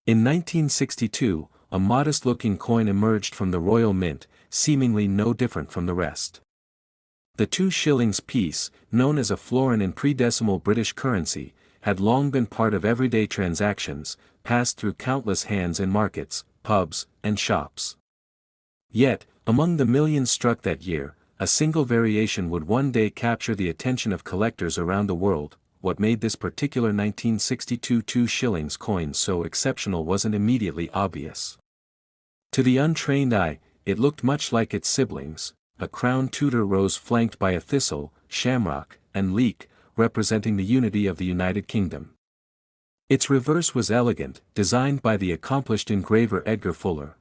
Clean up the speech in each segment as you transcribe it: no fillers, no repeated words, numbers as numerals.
In 1962, a modest-looking coin emerged from the Royal Mint, seemingly no different from the rest. The 2 shillings piece, known as a florin in pre-decimal British currency, had long been part of everyday transactions, passed through countless hands in markets, pubs, and shops. Yet, among the millions struck that year, a single variation would one day capture the attention of collectors around the world. What made this particular 1962 2 shillings coin so exceptional wasn't immediately obvious. To the untrained eye, it looked much like its siblings, a crown Tudor rose flanked by a thistle, shamrock, and leek, representing the unity of the United Kingdom. Its reverse was elegant, designed by the accomplished engraver Edgar Fuller.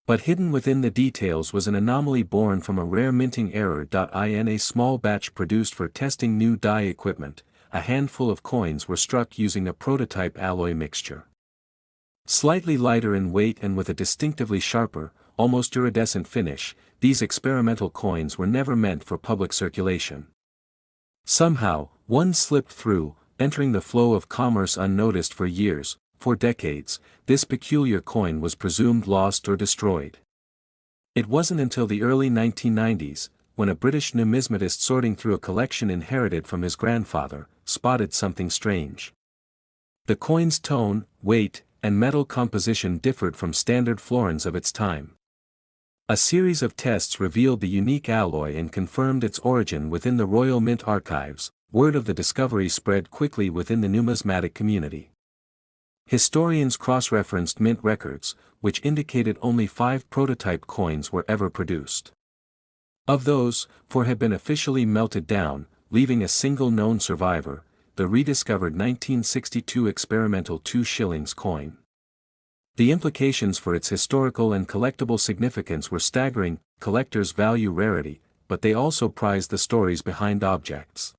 But hidden within the details was an anomaly born from a rare minting error. In a small batch produced for testing new die equipment, a handful of coins were struck using a prototype alloy mixture. Slightly lighter in weight and with a distinctively sharper, almost iridescent finish, these experimental coins were never meant for public circulation. Somehow, one slipped through, entering the flow of commerce unnoticed for years. For decades, this peculiar coin was presumed lost or destroyed. It wasn't until the early 1990s, when a British numismatist sorting through a collection inherited from his grandfather, spotted something strange. The coin's tone, weight, and metal composition differed from standard florins of its time. A series of tests revealed the unique alloy and confirmed its origin within the Royal Mint archives. Word of the discovery spread quickly within the numismatic community. Historians cross-referenced mint records, which indicated only 5 prototype coins were ever produced. Of those, 4 had been officially melted down, leaving a single known survivor, the rediscovered 1962 experimental 2 shillings coin. The implications for its historical and collectible significance were staggering. Collectors value rarity, but they also prize the stories behind objects.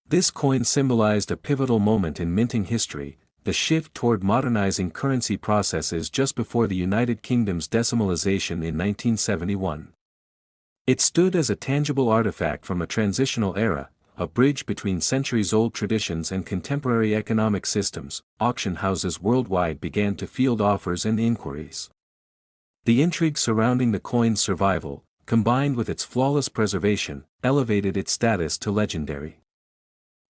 This coin symbolized a pivotal moment in minting history, the shift toward modernizing currency processes just before the United Kingdom's decimalization in 1971. It stood as a tangible artifact from a transitional era, a bridge between centuries-old traditions and contemporary economic systems. Auction houses worldwide began to field offers and inquiries. The intrigue surrounding the coin's survival, combined with its flawless preservation, elevated its status to legendary.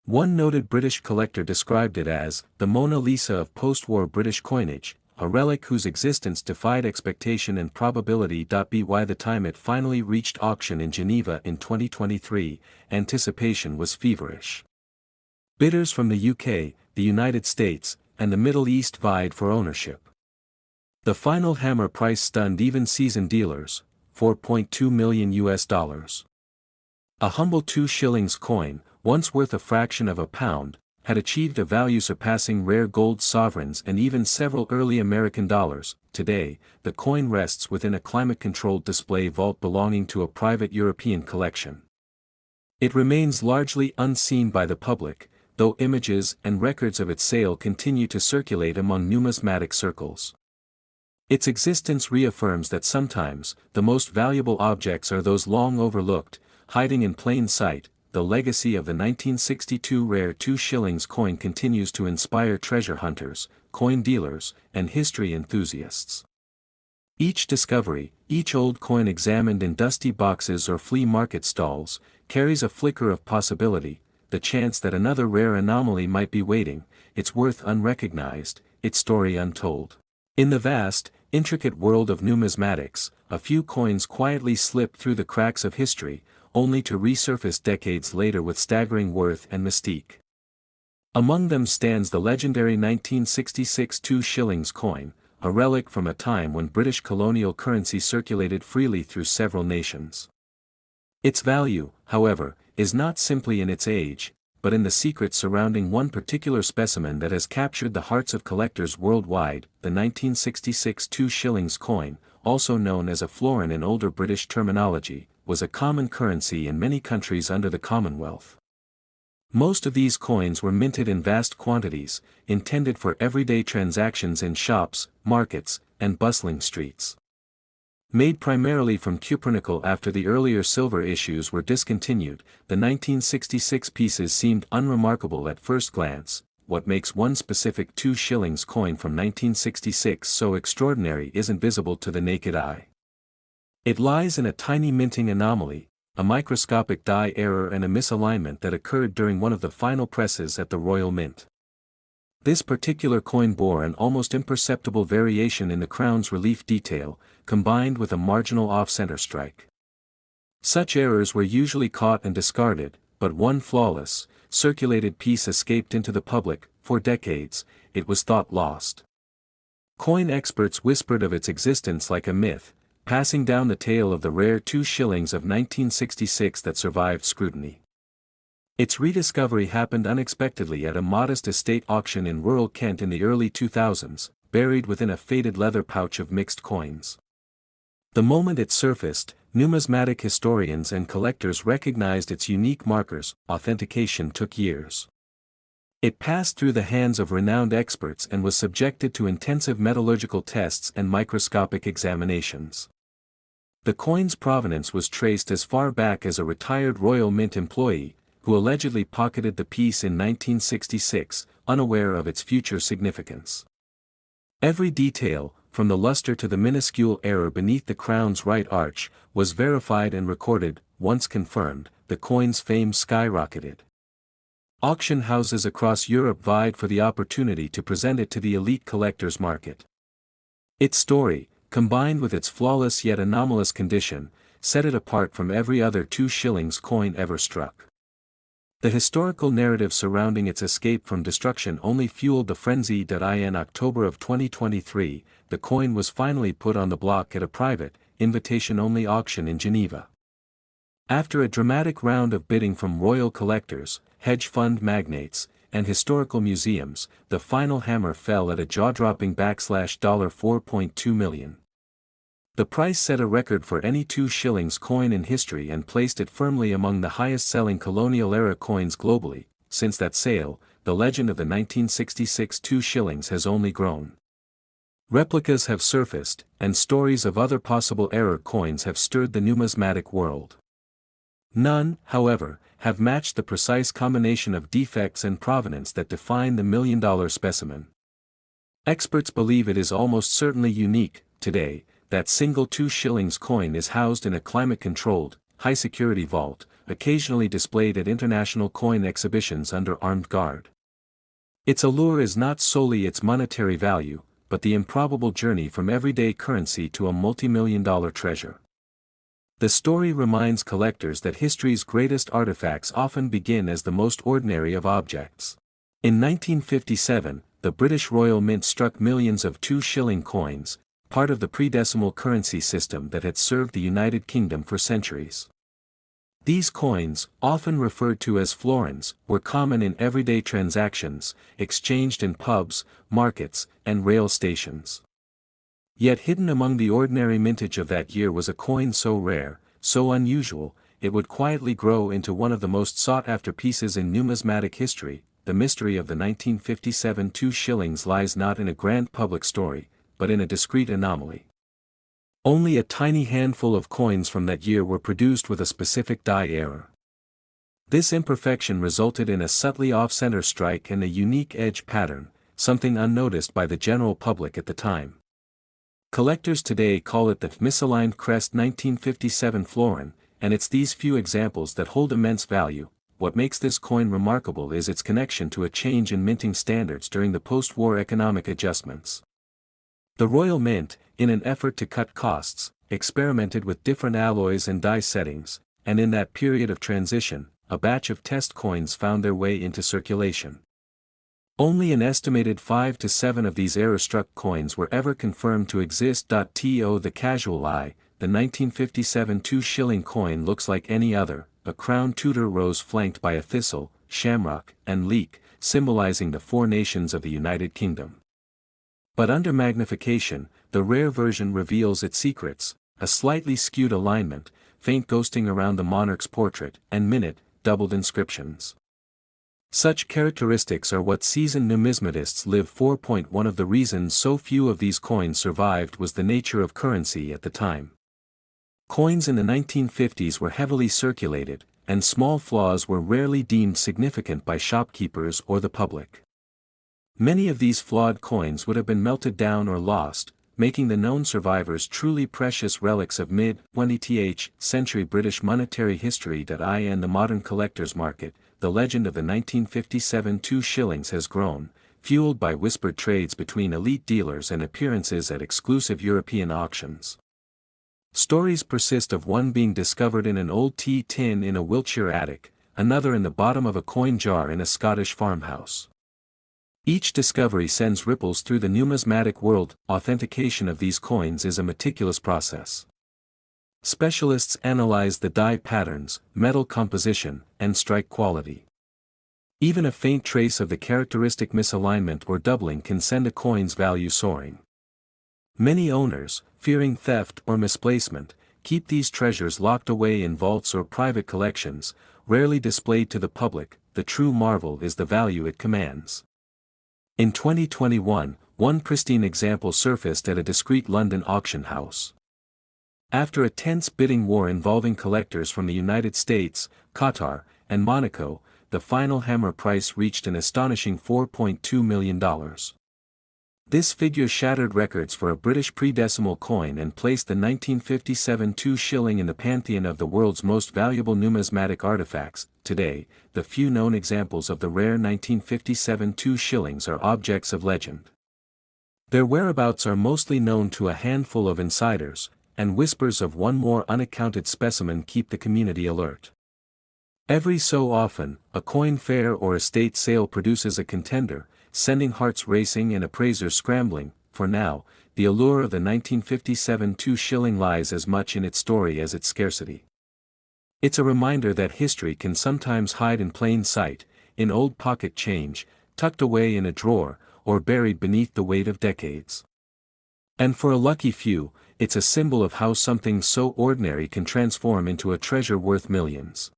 One noted British collector described it as the Mona Lisa of post-war British coinage, a relic whose existence defied expectation and probability. By the time it finally reached auction in Geneva in 2023, anticipation was feverish. Bidders from the UK, the United States, and the Middle East vied for ownership. The final hammer price stunned even seasoned dealers, $4.2 million. A humble 2 shillings coin, once worth a fraction of a pound, had achieved a value surpassing rare gold sovereigns and even several early American dollars. Today, the coin rests within a climate-controlled display vault belonging to a private European collection. It remains largely unseen by the public, though images and records of its sale continue to circulate among numismatic circles. Its existence reaffirms that sometimes, the most valuable objects are those long overlooked, hiding in plain sight. The legacy of the 1962 rare 2 shillings coin continues to inspire treasure hunters, coin dealers, and history enthusiasts. Each discovery, each old coin examined in dusty boxes or flea market stalls, carries a flicker of possibility, the chance that another rare anomaly might be waiting, its worth unrecognized, its story untold. In the vast, intricate world of numismatics, a few coins quietly slip through the cracks of history, only to resurface decades later with staggering worth and mystique. Among them stands the legendary 1966 2 shillings coin, a relic from a time when British colonial currency circulated freely through several nations. Its value, however, is not simply in its age, but in the secrets surrounding one particular specimen that has captured the hearts of collectors worldwide. The 1966 2 shillings coin, also known as a florin in older British terminology, was a common currency in many countries under the Commonwealth. Most of these coins were minted in vast quantities, intended for everyday transactions in shops, markets, and bustling streets. Made primarily from cupronickel after the earlier silver issues were discontinued, the 1966 pieces seemed unremarkable at first glance, what makes one specific 2 shillings coin from 1966 so extraordinary isn't visible to the naked eye. It lies in a tiny minting anomaly, a microscopic die error and a misalignment that occurred during one of the final presses at the Royal Mint. This particular coin bore an almost imperceptible variation in the crown's relief detail, combined with a marginal off-center strike. Such errors were usually caught and discarded, but one flawless, circulated piece escaped into the public. For decades, it was thought lost. Coin experts whispered of its existence like a myth, passing down the tale of the rare 2 shillings of 1966 that survived scrutiny. Its rediscovery happened unexpectedly at a modest estate auction in rural Kent in the early 2000s, buried within a faded leather pouch of mixed coins. The moment it surfaced, numismatic historians and collectors recognized its unique markers. Authentication took years. It passed through the hands of renowned experts and was subjected to intensive metallurgical tests and microscopic examinations. The coin's provenance was traced as far back as a retired Royal Mint employee, who allegedly pocketed the piece in 1966, unaware of its future significance. Every detail, from the luster to the minuscule error beneath the crown's right arch, was verified and recorded. Once confirmed, the coin's fame skyrocketed. Auction houses across Europe vied for the opportunity to present it to the elite collectors' market. Its story, combined with its flawless yet anomalous condition, set it apart from every other 2 shillings coin ever struck. The historical narrative surrounding its escape from destruction only fueled the frenzy. In October of 2023, the coin was finally put on the block at a private, invitation-only auction in Geneva. After a dramatic round of bidding from royal collectors, hedge fund magnates, and historical museums, the final hammer fell at a jaw-dropping $4.2 million. The price set a record for any 2 shillings coin in history and placed it firmly among the highest-selling colonial-era coins globally. Since that sale, the legend of the 1966 2 shillings has only grown. Replicas have surfaced, and stories of other possible error coins have stirred the numismatic world. None, however, have matched the precise combination of defects and provenance that define the million-dollar specimen. Experts believe it is almost certainly unique. Today, that single 2 shillings coin is housed in a climate-controlled, high-security vault, occasionally displayed at international coin exhibitions under armed guard. Its allure is not solely its monetary value, but the improbable journey from everyday currency to a multi-million-dollar treasure. The story reminds collectors that history's greatest artifacts often begin as the most ordinary of objects. In 1957, the British Royal Mint struck millions of 2 shilling coins, part of the pre-decimal currency system that had served the United Kingdom for centuries. These coins, often referred to as florins, were common in everyday transactions, exchanged in pubs, markets, and rail stations. Yet hidden among the ordinary mintage of that year was a coin so rare, so unusual, it would quietly grow into one of the most sought-after pieces in numismatic history. The mystery of the 1957 2 shillings lies not in a grand public story, but in a discrete anomaly. Only a tiny handful of coins from that year were produced with a specific die error. This imperfection resulted in a subtly off-center strike and a unique edge pattern, something unnoticed by the general public at the time. Collectors today call it the misaligned crest 1957 florin, and it's these few examples that hold immense value. What makes this coin remarkable is its connection to a change in minting standards during the post-war economic adjustments. The Royal Mint, in an effort to cut costs, experimented with different alloys and die settings, and in that period of transition, a batch of test coins found their way into circulation. Only an estimated 5 to 7 of these error-struck coins were ever confirmed to exist. To the casual eye, the 1957 2 shilling coin looks like any other, a crown Tudor rose flanked by a thistle, shamrock, and leek, symbolizing the 4 nations of the United Kingdom. But under magnification, the rare version reveals its secrets: a slightly skewed alignment, faint ghosting around the monarch's portrait, and minute, doubled inscriptions. Such characteristics are what seasoned numismatists live for. One of the reasons so few of these coins survived was the nature of currency at the time. Coins in the 1950s were heavily circulated, and small flaws were rarely deemed significant by shopkeepers or the public. Many of these flawed coins would have been melted down or lost, making the known survivors truly precious relics of mid-20th century British monetary history. In the modern collector's market, the legend of the 1957 2 shillings has grown, fueled by whispered trades between elite dealers and appearances at exclusive European auctions. Stories persist of one being discovered in an old tea tin in a Wiltshire attic, another in the bottom of a coin jar in a Scottish farmhouse. Each discovery sends ripples through the numismatic world. Authentication of these coins is a meticulous process. Specialists analyze the die patterns, metal composition, and strike quality. Even a faint trace of the characteristic misalignment or doubling can send a coin's value soaring. Many owners, fearing theft or misplacement, keep these treasures locked away in vaults or private collections, rarely displayed to the public. The true marvel is the value it commands. In 2021, one pristine example surfaced at a discreet London auction house. After a tense bidding war involving collectors from the United States, Qatar, and Monaco, the final hammer price reached an astonishing $4.2 million. This figure shattered records for a British pre-decimal coin and placed the 1957 2 shilling in the pantheon of the world's most valuable numismatic artifacts. Today, the few known examples of the rare 1957 2 shillings are objects of legend. Their whereabouts are mostly known to a handful of insiders, and whispers of one more unaccounted specimen keep the community alert. Every so often, a coin fair or estate sale produces a contender, sending hearts racing and appraisers scrambling. For now, the allure of the 1957 2 shilling lies as much in its story as its scarcity. It's a reminder that history can sometimes hide in plain sight, in old pocket change, tucked away in a drawer, or buried beneath the weight of decades. And for a lucky few, it's a symbol of how something so ordinary can transform into a treasure worth millions.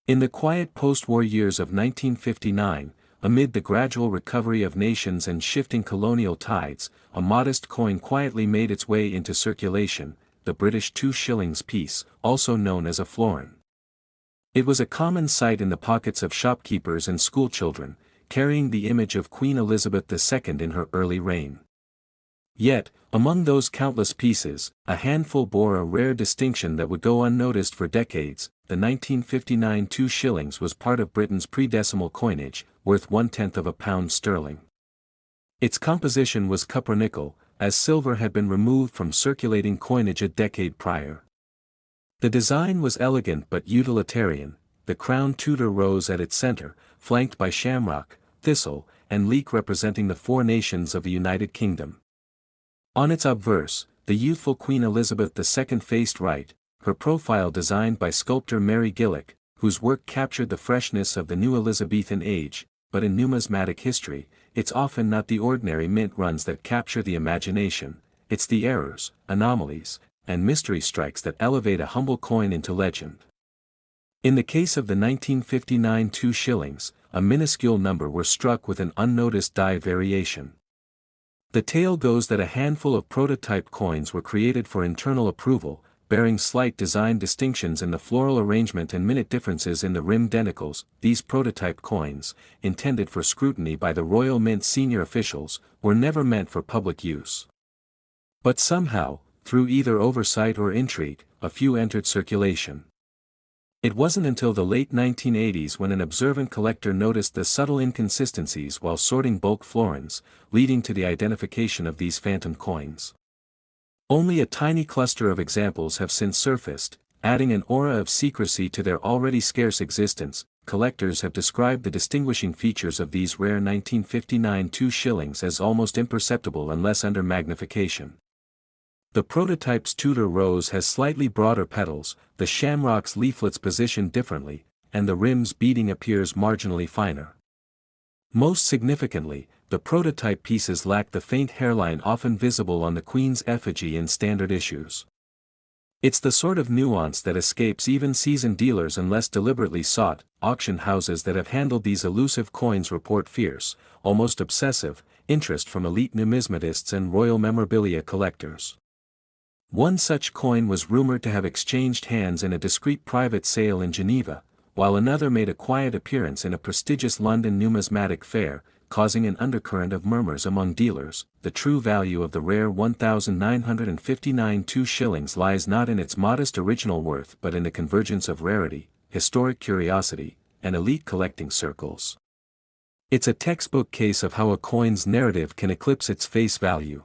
In the quiet post-war years of 1959, amid the gradual recovery of nations and shifting colonial tides, a modest coin quietly made its way into circulation, the British 2 shillings piece, also known as a florin. It was a common sight in the pockets of shopkeepers and schoolchildren, carrying the image of Queen Elizabeth II in her early reign. Yet, among those countless pieces, a handful bore a rare distinction that would go unnoticed for decades. The 1959 2 shillings was part of Britain's pre-decimal coinage, worth 1/10 of a pound sterling. Its composition was copper-nickel, as silver had been removed from circulating coinage a decade prior. The design was elegant but utilitarian, the crown Tudor rose at its center, flanked by shamrock, thistle, and leek representing the 4 nations of the United Kingdom. On its obverse, the youthful Queen Elizabeth II faced right, her profile designed by sculptor Mary Gillick, whose work captured the freshness of the new Elizabethan age. But in numismatic history, it's often not the ordinary mint runs that capture the imagination, it's the errors, anomalies, and mystery strikes that elevate a humble coin into legend. In the case of the 1959 2 shillings, a minuscule number were struck with an unnoticed die variation. The tale goes that a handful of prototype coins were created for internal approval, bearing slight design distinctions in the floral arrangement and minute differences in the rim denticles. These prototype coins, intended for scrutiny by the Royal Mint senior officials, were never meant for public use. But somehow, through either oversight or intrigue, a few entered circulation. It wasn't until the late 1980s when an observant collector noticed the subtle inconsistencies while sorting bulk florins, leading to the identification of these phantom coins. Only a tiny cluster of examples have since surfaced, adding an aura of secrecy to their already scarce existence. Collectors have described the distinguishing features of these rare 1959 2 shillings as almost imperceptible unless under magnification. The prototype's Tudor rose has slightly broader petals, the shamrock's leaflets positioned differently, and the rim's beading appears marginally finer. Most significantly, the prototype pieces lack the faint hairline often visible on the Queen's effigy in standard issues. It's the sort of nuance that escapes even seasoned dealers unless deliberately sought. Auction houses that have handled these elusive coins report fierce, almost obsessive, interest from elite numismatists and royal memorabilia collectors. One such coin was rumored to have exchanged hands in a discreet private sale in Geneva, while another made a quiet appearance in a prestigious London numismatic fair. causing an undercurrent of murmurs among dealers. The true value of the rare 1,959 2 shillings lies not in its modest original worth but in the convergence of rarity, historic curiosity, and elite collecting circles. It's a textbook case of how a coin's narrative can eclipse its face value.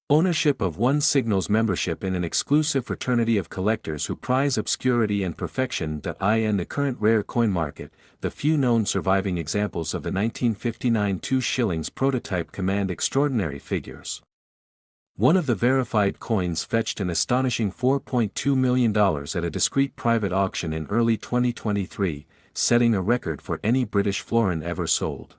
Ownership of one signals membership in an exclusive fraternity of collectors who prize obscurity and perfection. In the current rare coin market, the few known surviving examples of the 1959 2 shillings prototype command extraordinary figures. One of the verified coins fetched an astonishing $4.2 million at a discreet private auction in early 2023, setting a record for any British florin ever sold.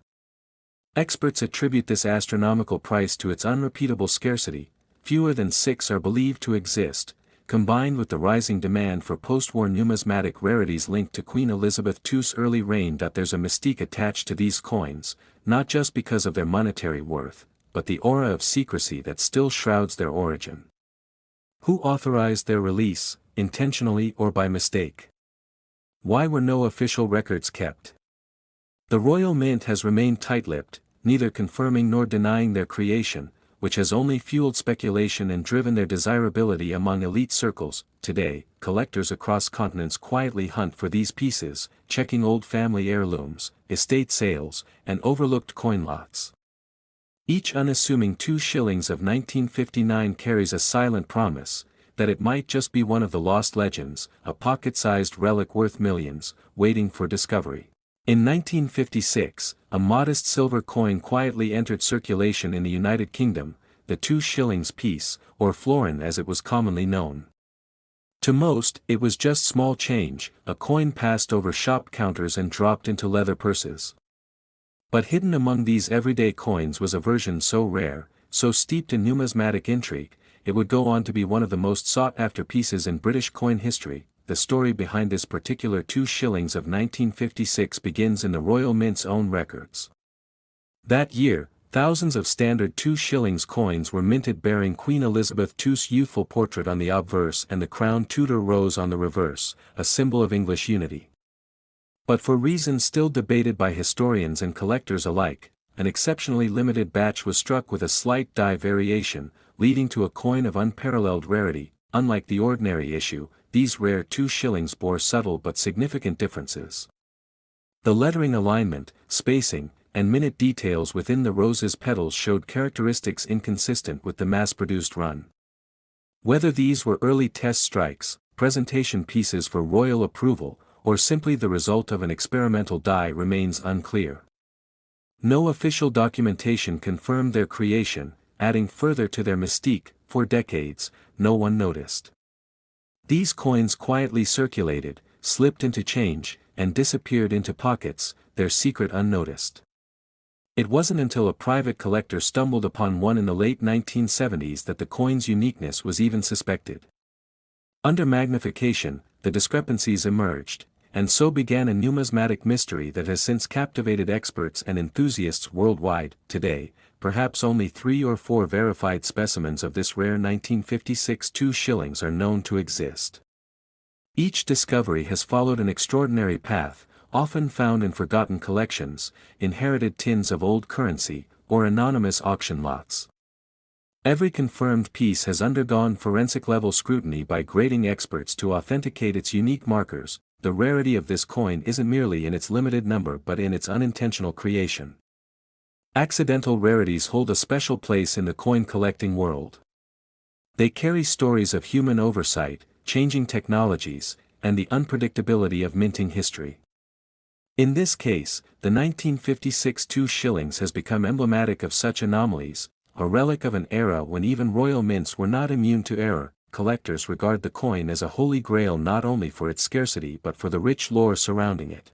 Experts attribute this astronomical price to its unrepeatable scarcity. Fewer than 6 are believed to exist, combined with the rising demand for post-war numismatic rarities linked to Queen Elizabeth II's early reign. There's a mystique attached to these coins, not just because of their monetary worth, but the aura of secrecy that still shrouds their origin. Who authorized their release, intentionally or by mistake? Why were no official records kept? The Royal Mint has remained tight-lipped, neither confirming nor denying their creation, which has only fueled speculation and driven their desirability among elite circles. Today, collectors across continents quietly hunt for these pieces, checking old family heirlooms, estate sales, and overlooked coin lots. Each unassuming 2 shillings of 1959 carries a silent promise that it might just be one of the lost legends, a pocket-sized relic worth millions, waiting for discovery. In 1956, a modest silver coin quietly entered circulation in the United Kingdom, the 2 shillings piece, or florin as it was commonly known. To most, it was just small change, a coin passed over shop counters and dropped into leather purses. But hidden among these everyday coins was a version so rare, so steeped in numismatic intrigue, it would go on to be one of the most sought-after pieces in British coin history. The story behind this particular 2 shillings of 1956 begins in the Royal Mint's own records. That year, thousands of standard 2 shillings coins were minted bearing Queen Elizabeth II's youthful portrait on the obverse and the crowned Tudor rose on the reverse, a symbol of English unity. But for reasons still debated by historians and collectors alike, an exceptionally limited batch was struck with a slight die variation, leading to a coin of unparalleled rarity. Unlike the ordinary issue, these rare 2 shillings bore subtle but significant differences. The lettering alignment, spacing, and minute details within the rose's petals showed characteristics inconsistent with the mass-produced run. Whether these were early test strikes, presentation pieces for royal approval, or simply the result of an experimental die remains unclear. No official documentation confirmed their creation, adding further to their mystique. For decades, no one noticed. These coins quietly circulated, slipped into change, and disappeared into pockets, their secret unnoticed. It wasn't until a private collector stumbled upon one in the late 1970s that the coin's uniqueness was even suspected. Under magnification, the discrepancies emerged, and so began a numismatic mystery that has since captivated experts and enthusiasts worldwide. Today, perhaps only 3 or 4 verified specimens of this rare 1956 2 shillings are known to exist. Each discovery has followed an extraordinary path, often found in forgotten collections, inherited tins of old currency, or anonymous auction lots. Every confirmed piece has undergone forensic-level scrutiny by grading experts to authenticate its unique markers. The rarity of this coin isn't merely in its limited number but in its unintentional creation. Accidental rarities hold a special place in the coin collecting world. They carry stories of human oversight, changing technologies, and the unpredictability of minting history. In this case, the 1956 2 shillings has become emblematic of such anomalies, a relic of an era when even royal mints were not immune to error. Collectors regard the coin as a holy grail not only for its scarcity but for the rich lore surrounding it.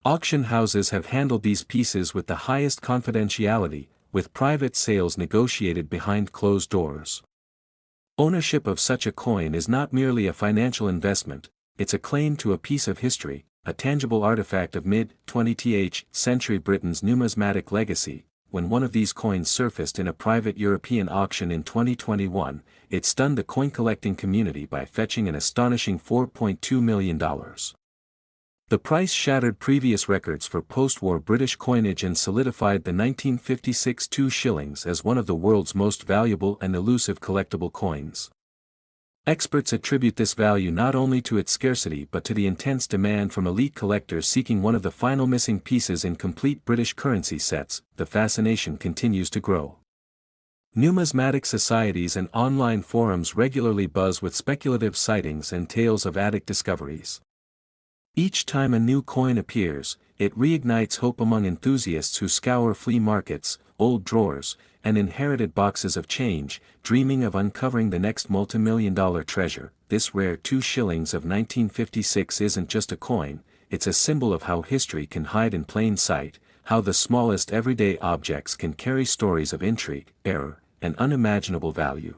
Auction houses have handled these pieces with the highest confidentiality, with private sales negotiated behind closed doors. Ownership of such a coin is not merely a financial investment, it's a claim to a piece of history, a tangible artifact of mid-20th century Britain's numismatic legacy. When one of these coins surfaced in a private European auction in 2021, it stunned the coin collecting community by fetching an astonishing $4.2 million. The price shattered previous records for post-war British coinage and solidified the 1956 2 shillings as one of the world's most valuable and elusive collectible coins. Experts attribute this value not only to its scarcity but to the intense demand from elite collectors seeking one of the final missing pieces in complete British currency sets. The fascination continues to grow. Numismatic societies and online forums regularly buzz with speculative sightings and tales of attic discoveries. Each time a new coin appears, it reignites hope among enthusiasts who scour flea markets, old drawers, and inherited boxes of change, dreaming of uncovering the next multimillion-dollar treasure. This rare 2 shillings of 1956 isn't just a coin, it's a symbol of how history can hide in plain sight, how the smallest everyday objects can carry stories of intrigue, error, and unimaginable value.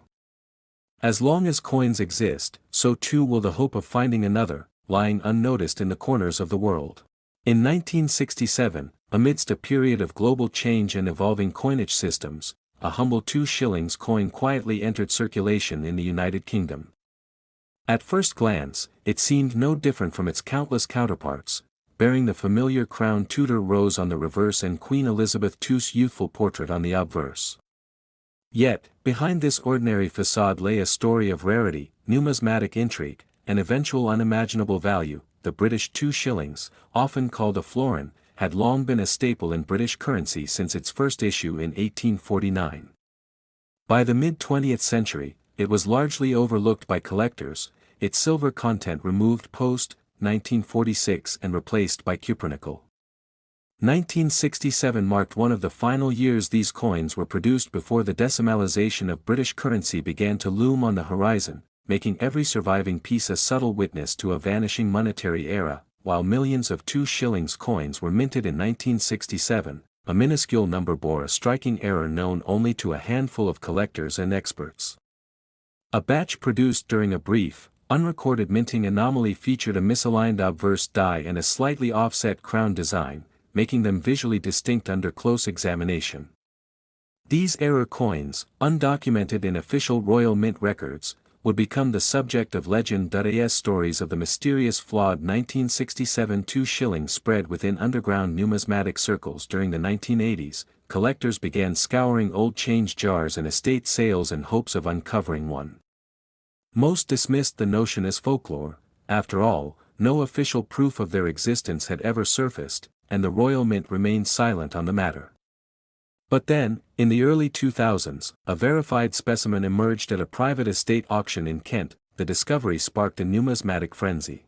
As long as coins exist, so too will the hope of finding another, lying unnoticed in the corners of the world. In 1967, amidst a period of global change and evolving coinage systems, a humble 2 shillings coin quietly entered circulation in the United Kingdom. At first glance, it seemed no different from its countless counterparts, bearing the familiar crown Tudor rose on the reverse and Queen Elizabeth II's youthful portrait on the obverse. Yet, behind this ordinary facade lay a story of rarity, numismatic intrigue, and eventual unimaginable value. The British 2 shillings, often called a florin, had long been a staple in British currency since its first issue in 1849. By the mid-20th century, it was largely overlooked by collectors, its silver content removed post-1946 and replaced by cupronickel. 1967 marked one of the final years these coins were produced before the decimalization of British currency began to loom on the horizon, making every surviving piece a subtle witness to a vanishing monetary era. While millions of 2 shillings coins were minted in 1967, a minuscule number bore a striking error known only to a handful of collectors and experts. A batch produced during a brief, unrecorded minting anomaly featured a misaligned obverse die and a slightly offset crown design, making them visually distinct under close examination. These error coins, undocumented in official Royal Mint records, would become the subject of legend. As stories of the mysterious flawed 1967 2 shillings spread within underground numismatic circles during the 1980s, collectors began scouring old change jars and estate sales in hopes of uncovering one. Most dismissed the notion as folklore. After all, no official proof of their existence had ever surfaced, and the Royal Mint remained silent on the matter. But then, in the early 2000s, a verified specimen emerged at a private estate auction in Kent. The discovery sparked a numismatic frenzy.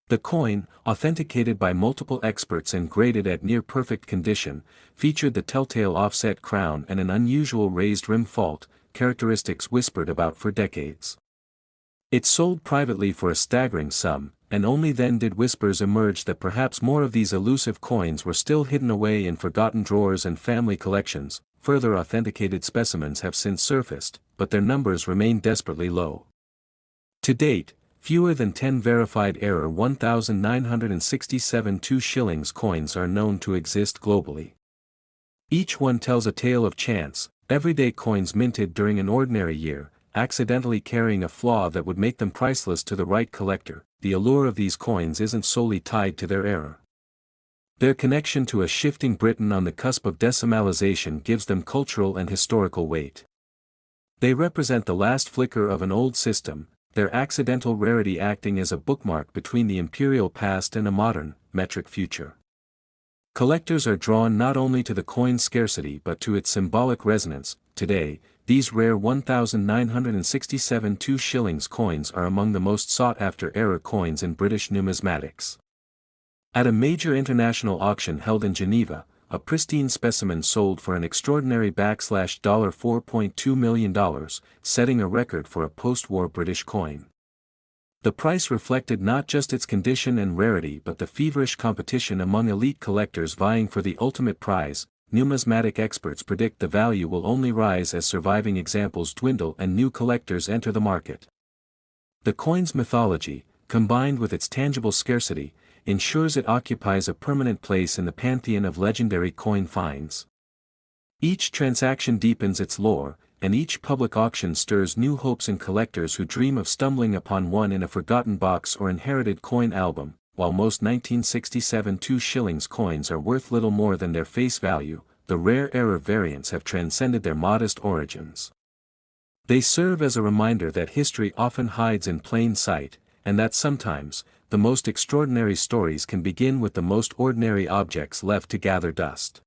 The coin, authenticated by multiple experts and graded at near-perfect condition, featured the telltale offset crown and an unusual raised rim fault, characteristics whispered about for decades. It sold privately for a staggering sum, and only then did whispers emerge that perhaps more of these elusive coins were still hidden away in forgotten drawers and family collections. Further authenticated specimens have since surfaced, but their numbers remain desperately low. To date, fewer than 10 verified error 1967 2 shillings coins are known to exist globally. Each one tells a tale of chance, everyday coins minted during an ordinary year, accidentally carrying a flaw that would make them priceless to the right collector. The allure of these coins isn't solely tied to their error. Their connection to a shifting Britain on the cusp of decimalization gives them cultural and historical weight. They represent the last flicker of an old system, their accidental rarity acting as a bookmark between the imperial past and a modern, metric future. Collectors are drawn not only to the coin's scarcity but to its symbolic resonance. Today, these rare 1967 2 shillings coins are among the most sought-after error coins in British numismatics. At a major international auction held in Geneva, a pristine specimen sold for an extraordinary $4.2 million, setting a record for a post-war British coin. The price reflected not just its condition and rarity but the feverish competition among elite collectors vying for the ultimate prize. Numismatic experts predict the value will only rise as surviving examples dwindle and new collectors enter the market. The coin's mythology, combined with its tangible scarcity, ensures it occupies a permanent place in the pantheon of legendary coin finds. Each transaction deepens its lore, and each public auction stirs new hopes in collectors who dream of stumbling upon one in a forgotten box or inherited coin album. while most 1967 2 shillings coins are worth little more than their face value, the rare error variants have transcended their modest origins. They serve as a reminder that history often hides in plain sight, and that sometimes, the most extraordinary stories can begin with the most ordinary objects left to gather dust.